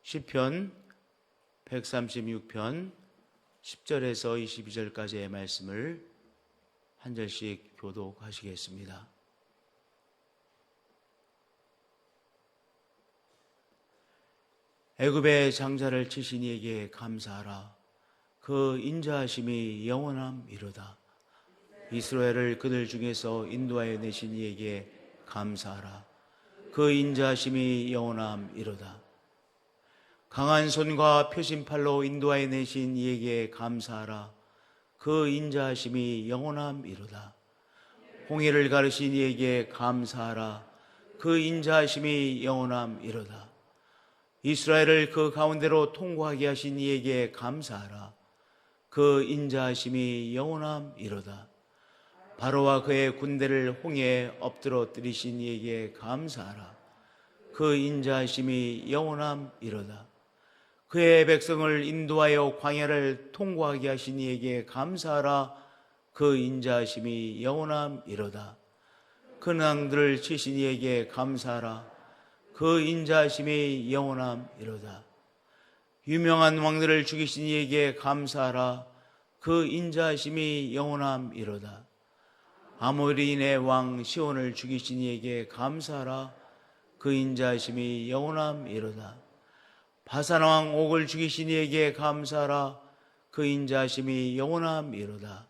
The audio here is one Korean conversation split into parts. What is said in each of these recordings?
시편 136편 10절에서 22절까지의 말씀을 한 절씩 교독하시겠습니다. 애굽의 장자를 치신 이에게 감사하라. 그 인자하심이 영원함이로다. 이스라엘을 그들 중에서 인도하여 내신 이에게 감사하라. 그 인자하심이 영원함이로다. 강한 손과 펴신 팔로 인도하여 내신 이에게 감사하라. 그 인자하심이 영원함이로다. 홍해를 가르신 이에게 감사하라. 그 인자하심이 영원함이로다. 이스라엘을 그 가운데로 통과하게 하신 이에게 감사하라. 그 인자하심이 영원함이로다. 바로와 그의 군대를 홍해에 엎드러뜨리신 이에게 감사하라. 그 인자하심이 영원함이로다. 그의 백성을 인도하여 광야를 통과하게 하신 이에게 감사하라. 그 인자하심이 영원함이로다. 근왕들을 치신 이에게 감사하라. 그 인자하심이 영원함이로다. 유명한 왕들을 죽이신 이에게 감사하라. 그 인자하심이 영원함이로다. 아모리인의 왕 시온을 죽이신 이에게 감사하라. 그 인자하심이 영원함이로다. 바산 왕 옥을 죽이신 이에게 감사하라. 그 인자하심이 영원함이로다.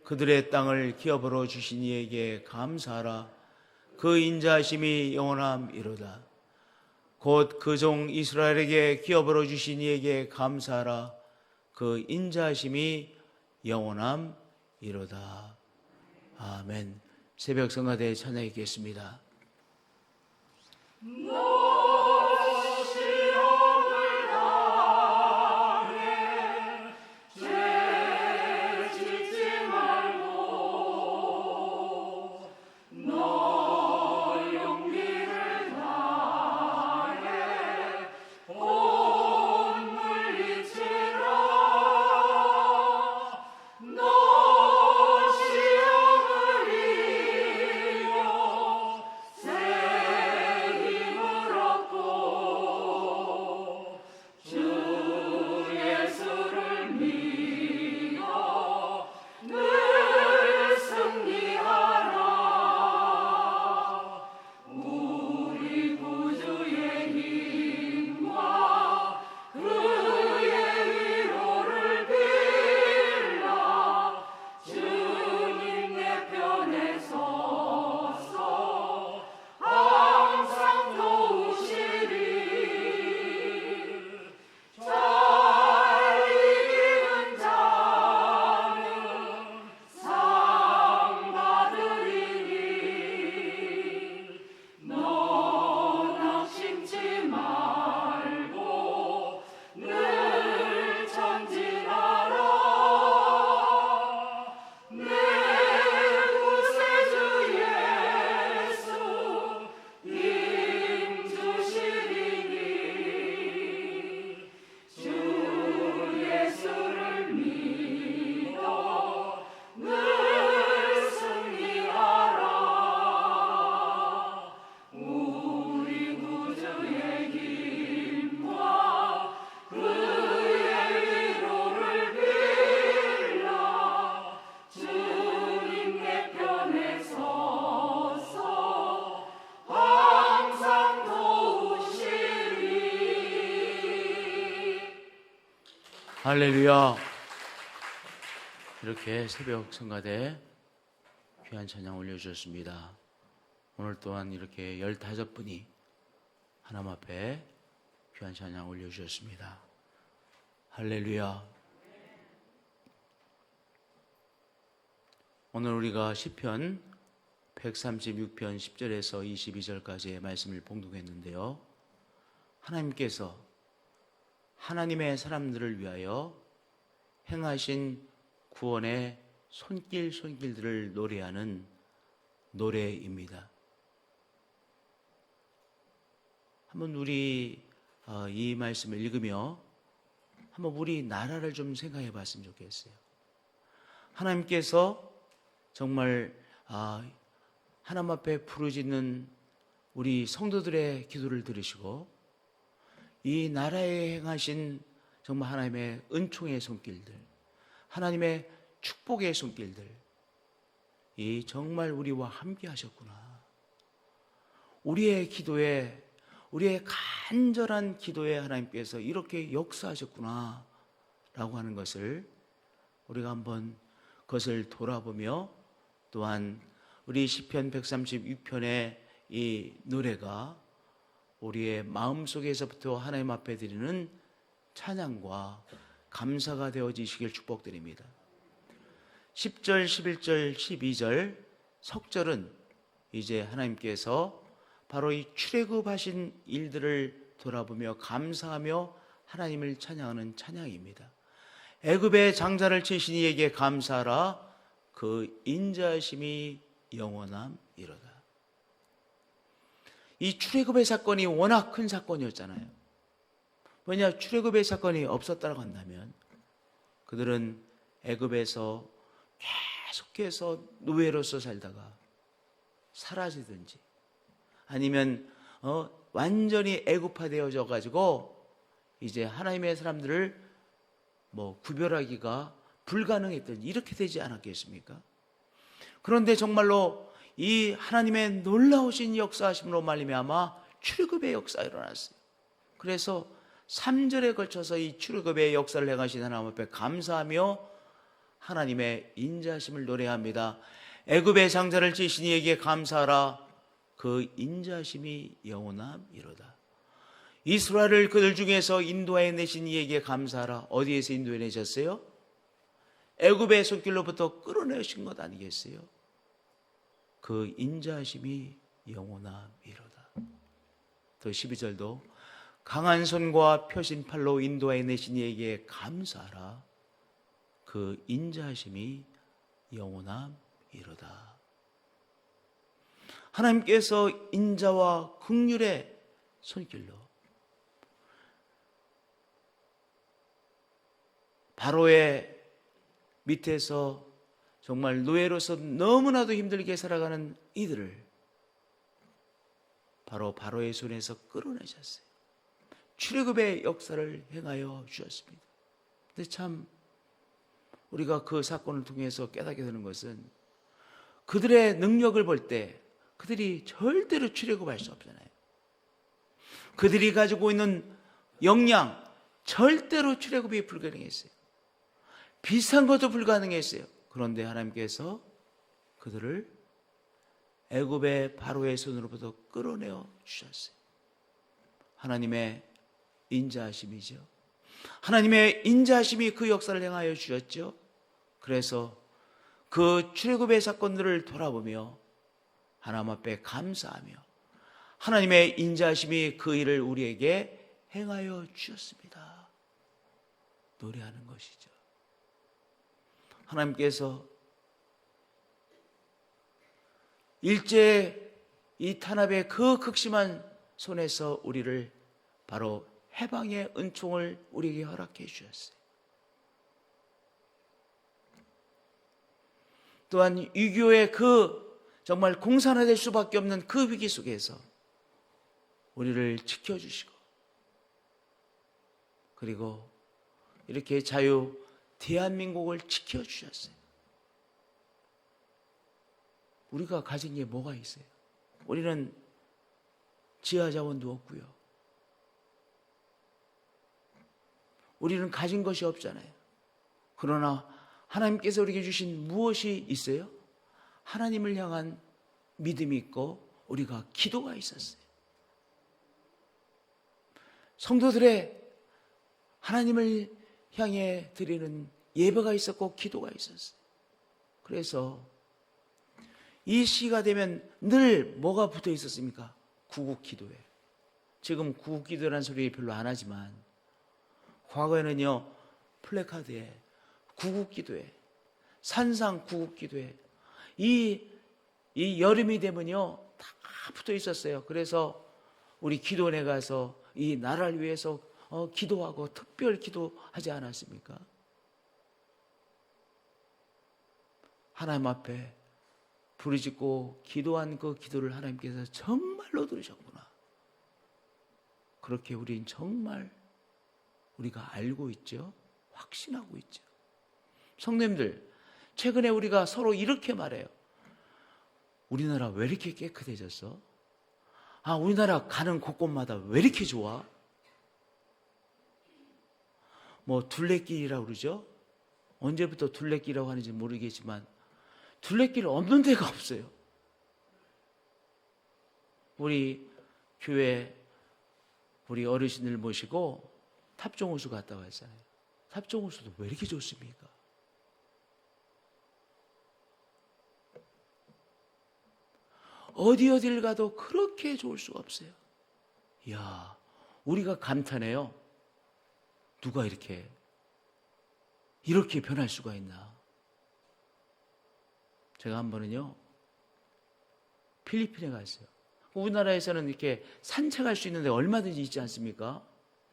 그들의 땅을 기업으로 주신 이에게 감사하라. 그 인자하심이 영원함이로다. 곧 그 종 이스라엘에게 기업으로 주신 이에게 감사하라. 그 인자하심이 영원함이로다. 아멘. 새벽 성가대 찬양하겠습니다. 할렐루야. 이렇게 새벽 성가대 귀한 찬양 올려주셨습니다. 오늘 또한 이렇게 15분이 하나님 앞에 귀한 찬양 올려주셨습니다. 할렐루야. 오늘 우리가 시편 136편 10절에서 22절까지의 말씀을 봉독했는데요. 하나님께서 하나님의 사람들을 위하여 행하신 구원의 손길들을 노래하는 노래입니다. 한번 우리 이 말씀을 읽으며 한번 우리 나라를 좀 생각해 봤으면 좋겠어요. 하나님께서 정말 하나님 앞에 부르짖는 우리 성도들의 기도를 들으시고 이 나라에 행하신 정말 하나님의 은총의 손길들, 하나님의 축복의 손길들, 이 정말 우리와 함께 하셨구나. 우리의 기도에, 우리의 간절한 기도에 하나님께서 이렇게 역사하셨구나 라고 하는 것을 우리가 한번 그것을 돌아보며, 또한 우리 시편 136편의 이 노래가 우리의 마음속에서부터 하나님 앞에 드리는 찬양과 감사가 되어지시길 축복드립니다. 10절, 11절, 12절 석절은 이제 하나님께서 바로 이 출애굽하신 일들을 돌아보며 감사하며 하나님을 찬양하는 찬양입니다. 애굽의 장자를 치신 이에게 감사하라, 그 인자하심이 영원함이로다. 이 출애굽의 사건이 워낙 큰 사건이었잖아요. 왜냐, 출애굽의 사건이 없었다고 한다면 그들은 애굽에서 계속해서 노예로서 살다가 사라지든지, 아니면 완전히 애굽화되어져 가지고 이제 하나님의 사람들을 구별하기가 불가능했던, 이렇게 되지 않았겠습니까? 그런데 정말로 이 하나님의 놀라우신 역사하심으로 말미암아 출애굽의 역사가 일어났어요. 그래서 3절에 걸쳐서 이 출애굽의 역사를 행하신 하나님 앞에 감사하며 하나님의 인자하심을 노래합니다. 애굽의 장자를 치신 이에게 감사하라, 그 인자하심이 영원함이로다. 이스라엘을 그들 중에서 인도하여 내신 이에게 감사하라. 어디에서 인도해 내셨어요? 애굽의 손길로부터 끌어내신 것 아니겠어요? 그 인자하심이 영원함이로다. 또 12절도 강한 손과 펴신 팔로 인도하여 내신 이에게 감사하라, 그 인자하심이 영원함이로다. 하나님께서 인자와 긍휼의 손길로 바로의 밑에서 정말 노예로서 너무나도 힘들게 살아가는 이들을 바로 바로의 손에서 끌어내셨어요. 출애굽의 역사를 행하여 주셨습니다. 근데 참 우리가 그 사건을 통해서 깨닫게 되는 것은, 그들의 능력을 볼 때 그들이 절대로 출애굽할 수 없잖아요. 그들이 가지고 있는 역량, 절대로 출애굽이 불가능했어요. 비슷한 것도 불가능했어요. 그런데 하나님께서 그들을 애굽의 바로의 손으로부터 끌어내어 주셨어요. 하나님의 인자하심이죠. 하나님의 인자하심이 그 역사를 행하여 주셨죠. 그래서 그 출애굽의 사건들을 돌아보며 하나님 앞에 감사하며 하나님의 인자하심이 그 일을 우리에게 행하여 주셨습니다. 노래하는 것이죠. 하나님께서 일제 이 탄압의 그 극심한 손에서 우리를 바로 해방의 은총을 우리에게 허락해 주셨어요. 또한 유교의 그 정말 공산화될 수밖에 없는 그 위기 속에서 우리를 지켜주시고, 그리고 이렇게 자유 대한민국을 지켜주셨어요. 우리가 가진 게 뭐가 있어요? 우리는 지하자원도 없고요. 우리는 가진 것이 없잖아요. 그러나 하나님께서 우리에게 주신 무엇이 있어요? 하나님을 향한 믿음이 있고 우리가 기도가 있었어요. 성도들의 하나님을 향해 드리는 예배가 있었고 기도가 있었어요. 그래서 이 시가 되면 늘 뭐가 붙어 있었습니까? 구국기도회. 지금 구국기도라는 소리 별로 안 하지만 과거에는요, 플래카드에 구국기도회, 산상 구국기도회, 이 여름이 되면요 다 붙어 있었어요. 그래서 우리 기도원에 가서 이 나라를 위해서 기도하고 특별 기도하지 않았습니까? 하나님 앞에 부르짖고 기도한 그 기도를 하나님께서 정말로 들으셨구나. 그렇게 우린 정말 우리가 알고 있죠. 확신하고 있죠. 성도님들, 최근에 우리가 서로 이렇게 말해요. 우리나라 왜 이렇게 깨끗해졌어? 아, 우리나라 가는 곳곳마다 왜 이렇게 좋아? 뭐 둘레길이라고 그러죠? 언제부터 둘레길이라고 하는지 모르겠지만 둘레길 없는 데가 없어요. 우리 교회 우리 어르신들 모시고 탑종호수 갔다 왔잖아요. 탑종호수도 왜 이렇게 좋습니까? 어딜 가도 그렇게 좋을 수가 없어요. 이야, 우리가 감탄해요. 누가 이렇게 변할 수가 있나? 제가 한 번은요, 필리핀에 갔어요. 우리나라에서는 이렇게 산책할 수 있는 데 얼마든지 있지 않습니까?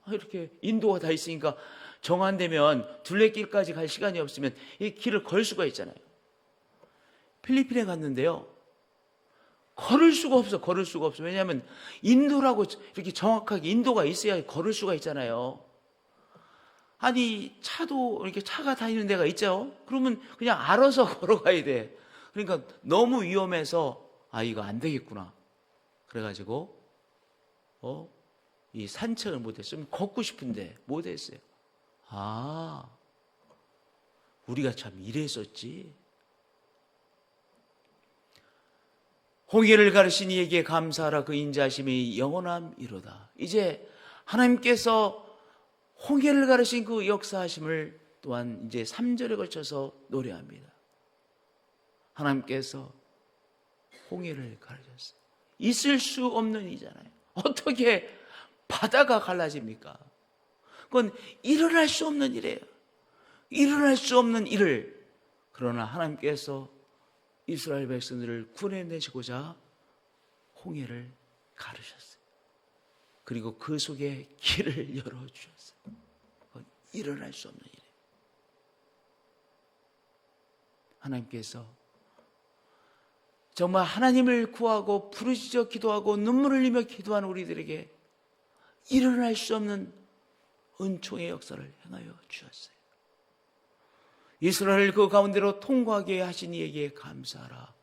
이렇게 인도가 다 있으니까 정 안 되면 둘레길까지 갈 시간이 없으면 이 길을 걸 수가 있잖아요. 필리핀에 갔는데요, 걸을 수가 없어. 왜냐하면 인도라고 이렇게 정확하게 인도가 있어야 걸을 수가 있잖아요. 아니, 차도 이렇게 차가 다니는 데가 있죠? 그러면 그냥 알아서 걸어가야 돼. 그러니까 너무 위험해서, 아, 이거 안 되겠구나. 그래가지고, 이 산책을 못했어요. 걷고 싶은데 못했어요. 아, 우리가 참 이랬었지. 홍해를 가르신 이에게 감사하라. 그 인자심이 영원함이로다. 이제 하나님께서 홍해를 가르신 그 역사하심을 또한 이제 3절에 걸쳐서 노래합니다. 하나님께서 홍해를 가르셨어요. 있을 수 없는 일이잖아요. 어떻게 바다가 갈라집니까? 그건 일어날 수 없는 일이에요. 일어날 수 없는 일을, 그러나 하나님께서 이스라엘 백성들을 구원해내시고자 홍해를 가르셨어요. 그리고 그 속에 길을 열어주셨어요. 그건 일어날 수 없는 일이에요. 하나님께서 정말 하나님을 구하고 부르짖어 기도하고 눈물을 흘리며 기도하는 우리들에게 일어날 수 없는 은총의 역사를 행하여 주셨어요. 이스라엘을 그 가운데로 통과하게 하신 이에게 감사하라.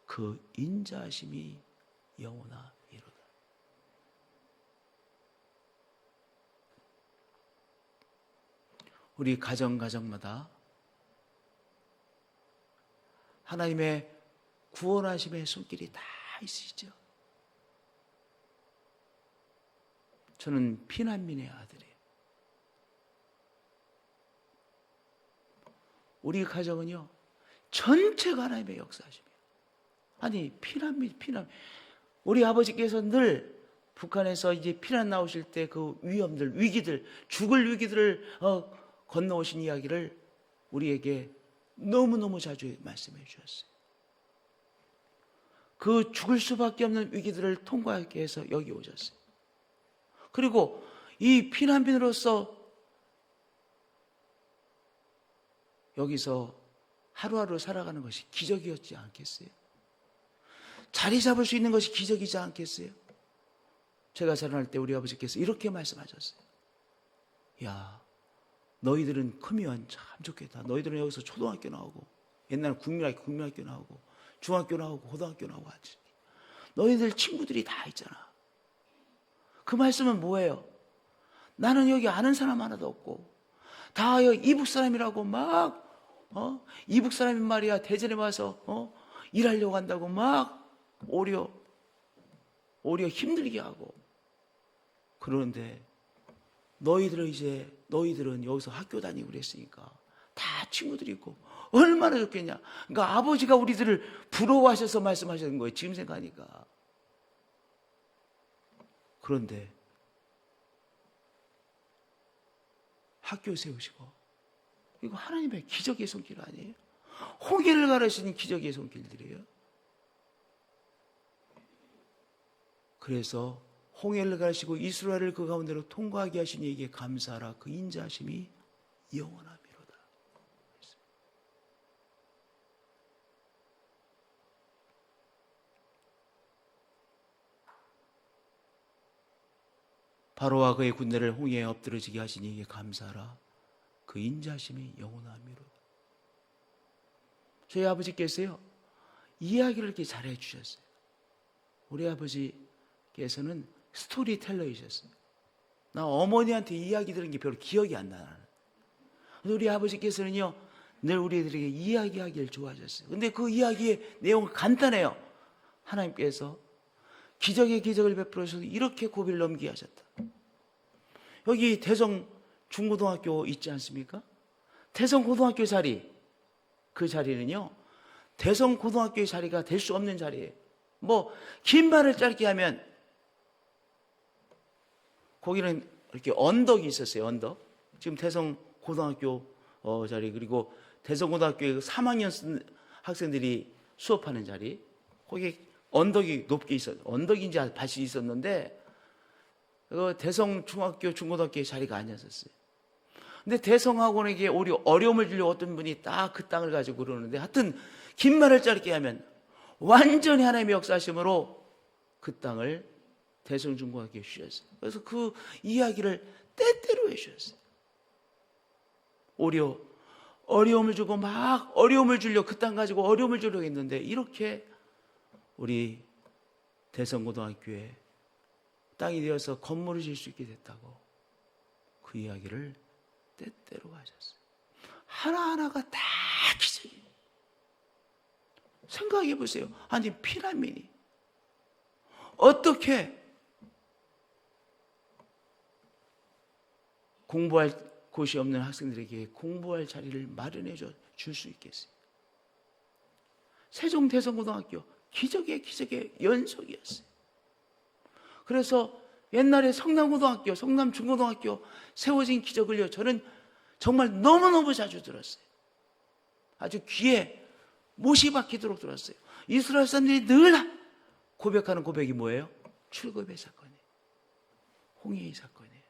그 인자하심이 영원하리로다. 우리 가정마다 하나님의 구원하심의 손길이 다 있으시죠. 저는 피난민의 아들이에요. 우리 가정은요, 전체가 하나님의 역사하심이에요. 아니, 피난민. 우리 아버지께서 늘 북한에서 이제 피난 나오실 때 그 위험들, 위기들, 죽을 위기들을 건너오신 이야기를 우리에게 너무너무 자주 말씀해 주셨어요. 그 죽을 수밖에 없는 위기들을 통과하기 위해서 여기 오셨어요. 그리고 이 피난민으로서 여기서 하루하루 살아가는 것이 기적이었지 않겠어요? 자리 잡을 수 있는 것이 기적이지 않겠어요? 제가 자라날 때 우리 아버지께서 이렇게 말씀하셨어요. 야, 너희들은 크면 참 좋겠다. 너희들은 여기서 초등학교 나오고, 옛날에 국민학교 나오고, 중학교 나오고, 고등학교 나오고 하지. 너희들 친구들이 다 있잖아. 그 말씀은 뭐예요? 나는 여기 아는 사람 하나도 없고, 다 이북 사람이라고 막, 이북 사람인 말이야. 대전에 와서, 일하려고 한다고 막, 오히려 힘들게 하고. 그런데, 너희들은 여기서 학교 다니고 그랬으니까, 다 친구들이 있고, 얼마나 좋겠냐. 그러니까 아버지가 우리들을 부러워하셔서 말씀하시는 거예요. 지금 생각하니까. 그런데, 학교 세우시고, 이거 하나님의 기적의 손길 아니에요? 홍해를 가르시는 기적의 손길들이에요. 그래서 홍해를 가르시고 이스라엘을 그 가운데로 통과하게 하신 이에게 감사하라. 그 인자하심이 영원함이로다. 바로와 그의 군대를 홍해에 엎드러지게 하시니 이게 감사하라. 그 인자하심이 영원함이로다. 저희 아버지께서요, 이야기를 이렇게 잘해 주셨어요. 우리 아버지께서는 스토리텔러이셨어요. 나 어머니한테 이야기 들은 게 별로 기억이 안 나요. 우리 아버지께서는요, 늘 우리들에게 이야기하기를 좋아하셨어요. 근데 그 이야기의 내용은 간단해요. 하나님께서 기적의 기적을 베풀어서 이렇게 고비를 넘기게 하셨다. 여기 대성 중고등학교 있지 않습니까? 대성 고등학교 자리, 그 자리는요, 대성 고등학교의 자리가 될 수 없는 자리예요. 뭐 긴 말을 짧게 하면 거기는 이렇게 언덕이 있었어요. 언덕. 지금 대성 고등학교 자리, 그리고 대성 고등학교에 3학년 학생들이 수업하는 자리, 거기 언덕이 높게 있었어요. 언덕인지 밭이 있었는데 대성 중학교 중고등학교의 자리가 아니었어요. 근데 대성학원에게 어려움을 주려고 어떤 분이 딱 그 땅을 가지고 그러는데, 하여튼 긴 말을 짧게 하면 완전히 하나님의 역사하심으로 그 땅을 대성 중고등학교에 주셨어요. 그래서 그 이야기를 때때로 해주셨어요. 어려움을 주고 막 어려움을 주려고 그 땅 가지고 어려움을 주려고 했는데, 이렇게 우리 대성고등학교에 땅이 되어서 건물을 지을 수 있게 됐다고 그 이야기를 때때로 하셨어요. 하나하나가 다 기적이에요. 생각해 보세요. 아니, 피난민이 어떻게 공부할 곳이 없는 학생들에게 공부할 자리를 마련해 줄 수 있겠어요? 세종 대성고등학교 기적의 연속이었어요. 그래서 옛날에 성남고등학교, 성남중고등학교 세워진 기적을요, 저는 정말 너무너무 자주 들었어요. 아주 귀에 못이 박히도록 들었어요. 이스라엘 사람들이 늘 고백하는 고백이 뭐예요? 출애굽의 사건이에요. 홍해의 사건이에요.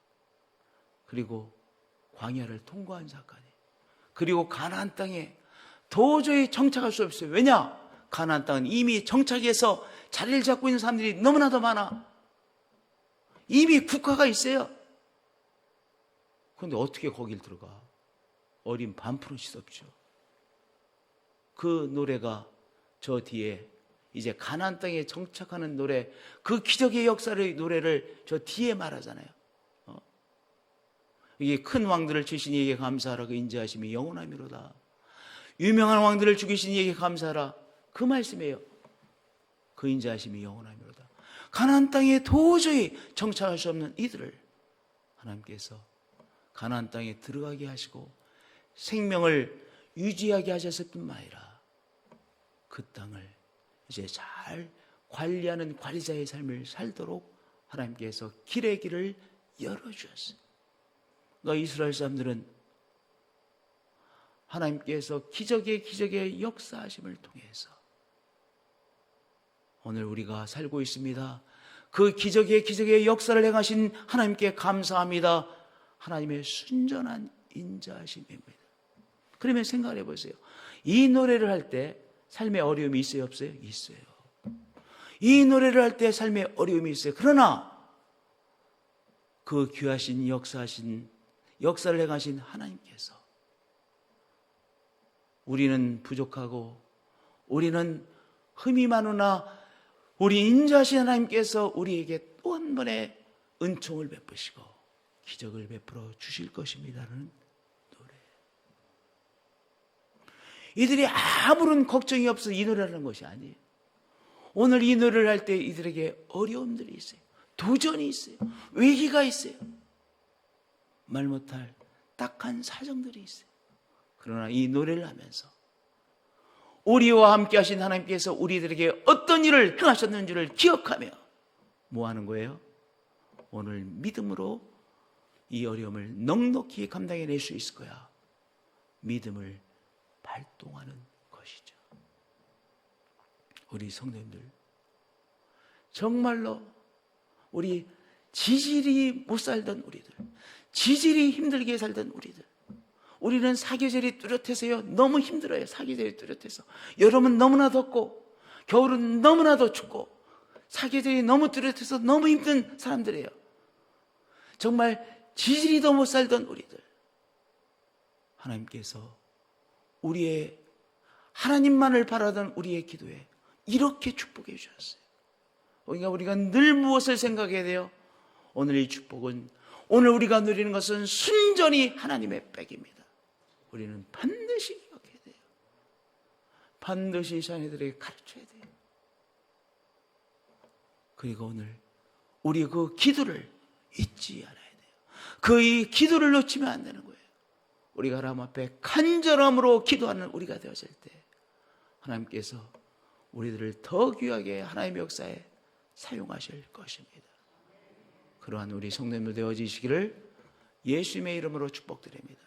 그리고 광야를 통과한 사건이에요. 그리고 가나안 땅에 도저히 정착할 수 없어요. 왜냐? 가나안 땅은 이미 정착해서 자리를 잡고 있는 사람들이 너무나도 많아. 이미 국가가 있어요. 그런데 어떻게 거길 들어가? 어린 반프로씩 없죠. 그 노래가 저 뒤에 이제 가나안 땅에 정착하는 노래, 그 기적의 역사의 노래를 저 뒤에 말하잖아요. 이게 큰 왕들을 치신 이에게 감사하라. 그 인자하심이 영원함이로다. 유명한 왕들을 죽이신 이에게 감사하라. 그 말씀이에요. 그 인자하심이 영원함이로다. 가나안 땅에 도저히 정착할 수 없는 이들을 하나님께서 가나안 땅에 들어가게 하시고 생명을 유지하게 하셨을 뿐만 아니라 그 땅을 이제 잘 관리하는 관리자의 삶을 살도록 하나님께서 길의 길을 열어주셨어요. 그러니까 이스라엘 사람들은 하나님께서 기적의 역사하심을 통해서 오늘 우리가 살고 있습니다. 그 기적의 역사를 행하신 하나님께 감사합니다. 하나님의 순전한 인자하심입니다. 그러면 생각을 해보세요. 이 노래를 할 때 삶의 어려움이 있어요, 없어요? 있어요. 이 노래를 할 때 삶의 어려움이 있어요. 그러나 그 귀하신 역사를 행하신 하나님께서 우리는 부족하고 우리는 흠이 많으나 우리 인자하신 하나님께서 우리에게 또 한 번의 은총을 베푸시고 기적을 베풀어 주실 것입니다라는 노래. 이들이 아무런 걱정이 없어 이 노래를 하는 것이 아니에요. 오늘 이 노래를 할 때 이들에게 어려움들이 있어요. 도전이 있어요. 위기가 있어요. 말 못할 딱한 사정들이 있어요. 그러나 이 노래를 하면서 우리와 함께 하신 하나님께서 우리들에게 어떤 일을 행하셨는지를 기억하며 뭐 하는 거예요? 오늘 믿음으로 이 어려움을 넉넉히 감당해낼 수 있을 거야. 믿음을 발동하는 것이죠. 우리 성도님들, 정말로 우리 지질이 못 살던 우리들, 지질이 힘들게 살던 우리들, 우리는 사계절이 뚜렷해서요 너무 힘들어요. 사계절이 뚜렷해서 여름은 너무나 덥고 겨울은 너무나도 춥고 사계절이 너무 뚜렷해서 너무 힘든 사람들이에요. 정말 지지리도 못 살던 우리들, 하나님께서 우리의 하나님만을 바라던 우리의 기도에 이렇게 축복해 주셨어요. 그러니까 우리가 늘 무엇을 생각해야 돼요? 오늘 이 축복은, 오늘 우리가 누리는 것은 순전히 하나님의 백입니다. 우리는 반드시 기억해야 돼요. 반드시 자녀들에게 가르쳐야 돼요. 그리고 오늘 우리 그 기도를 잊지 않아야 돼요. 그 이 기도를 놓치면 안 되는 거예요. 우리가 하나님 앞에 간절함으로 기도하는 우리가 되었을 때 하나님께서 우리들을 더 귀하게 하나님의 역사에 사용하실 것입니다. 그러한 우리 성도님들 되어지시기를 예수님의 이름으로 축복드립니다.